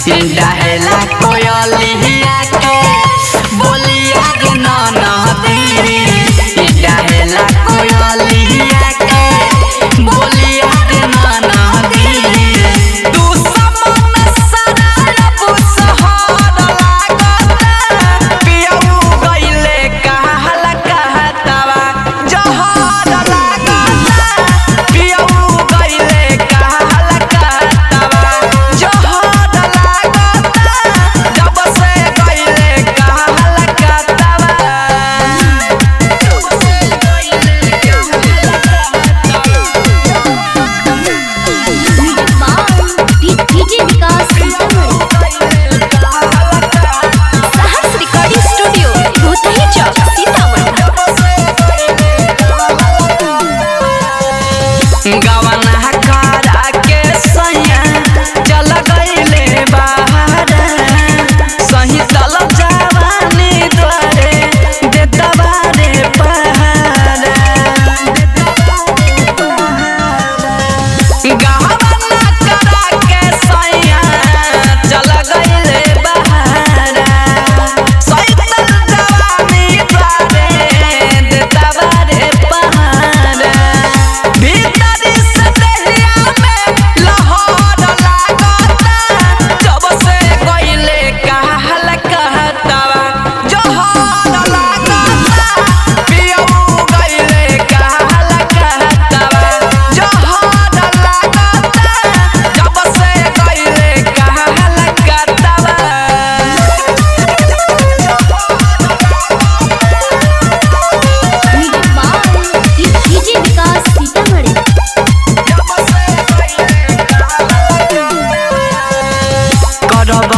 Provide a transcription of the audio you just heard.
डहेला कोयलिया के बोलिया गे ननदी डहेला कोयलिया के बोलिया गे ननदी तू समन सरब सहर लागता पियऊ गइले कहल कहतवा जहर लागता पियऊ गइले कहल कहतवा जहर गवना करा के सैया चल गइले बाहर सही तल जवानी द्वारे देतबा रे पहाड़ गवना करा के सैया चल गइले बाहर सही तल जवानी द्वारे देतबा रे पहाड़ करब